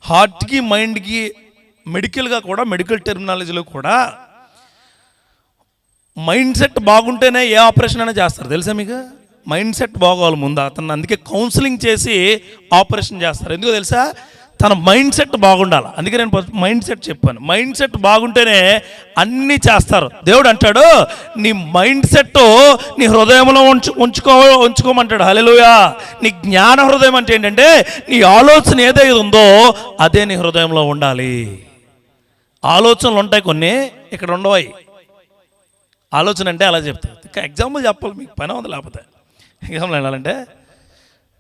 హార్ట్కి మైండ్కి మెడికల్గా కూడా, మెడికల్ టెర్మినాలజీలో కూడా మైండ్ సెట్ బాగుంటేనే ఏ ఆపరేషన్ అయినా చేస్తారు. తెలుసా మీకు? మైండ్ సెట్ బాగోవాలి ముందు అతను. అందుకే కౌన్సిలింగ్ చేసి ఆపరేషన్ చేస్తారు. ఎందుకో తెలుసా? తన మైండ్ సెట్ బాగుండాలి. అందుకే నేను మైండ్ సెట్ చెప్పాను. మైండ్ సెట్ బాగుంటేనే అన్నీ చేస్తారు. దేవుడు అంటాడు, నీ మైండ్ సెట్ నీ హృదయంలో ఉంచుకోమంటాడు. హల్లెలూయా. నీ జ్ఞాన హృదయం అంటే ఏంటంటే, నీ ఆలోచన ఏదైతే ఉందో అదే నీ హృదయంలో ఉండాలి. ఆలోచనలు ఉంటాయి కొన్ని, ఇక్కడ ఉండవాయి. ఆలోచన అంటే అలా చెప్తా. ఎగ్జాంపుల్ చెప్పాలి, మీకు పని ఉంది. లేకపోతే ఎగ్జాంపుల్ వెళ్ళాలంటే,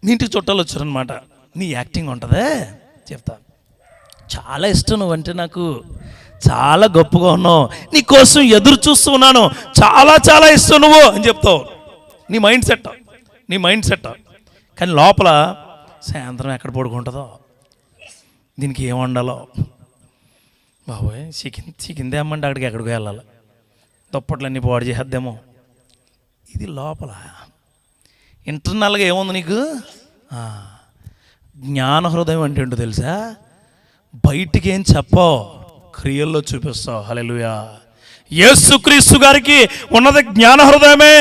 నీ ఇంటికి చుట్టాలు వచ్చారనమాట. నీ యాక్టింగ్ ఉంటుందే చెప్తా. చాలా ఇష్టం నువ్వంటే, నాకు చాలా గొప్పగా ఉన్నావు, నీ కోసం ఎదురు చూస్తూ ఉన్నాను, చాలా చాలా ఇష్టం నువ్వు అని చెప్తావు. నీ మైండ్ సెట్. కానీ లోపల సాయంత్రం ఎక్కడ పడుకుంటుందో, దీనికి ఏం వండాలో, బాబోయ్ చికెన్ తేమ్మంటే అక్కడికి ఎక్కడికి వెళ్ళాలి, దుప్పట్లన్నీ పాడు చేద్దామో. ఇది లోపల. ఇంటర్నల్గా ఏముంది నీకు? జ్ఞాన హృదయం అంటే ఏంటో తెలుసా? బయటికి ఏం చెప్పావు, క్రియల్లో చూపిస్తావు. హల్లెలూయా. యేసుక్రీస్తు గారికి ఉన్నది జ్ఞాన హృదయమే.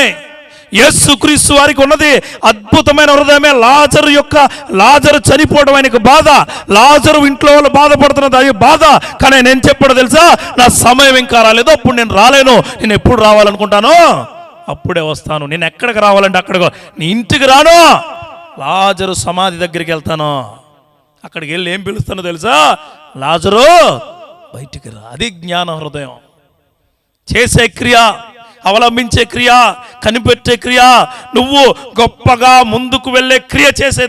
యేసుక్రీస్తు వారికి ఉన్నది అద్భుతమైన హృదయమే. లాజరు చనిపోవడం ఆయనకు బాధ, లాజరు ఇంట్లో వాళ్ళు బాధపడుతున్నది అది బాధ. కానీ నేను చెప్పాడు తెలుసా? నా సమయం ఇంకా రాలేదు, అప్పుడు నేను రాలేను. నేను ఎప్పుడు రావాలనుకుంటానో అప్పుడే వస్తాను. నేను ఎక్కడికి రావాలంటే అక్కడికి, నీ ఇంటికి రాను, లాజరు సమాధి దగ్గరికి వెళ్తాను. అక్కడికి వెళ్ళి ఏం పిలుస్తానో తెలుసా? లాజరు బయటికి రా. అది జ్ఞాన హృదయం. చేసే క్రియ, అవలంబించే క్రియ, కనిపెట్టే క్రియ, నువ్వు గొప్పగా ముందుకు వెళ్ళే క్రియ చేసే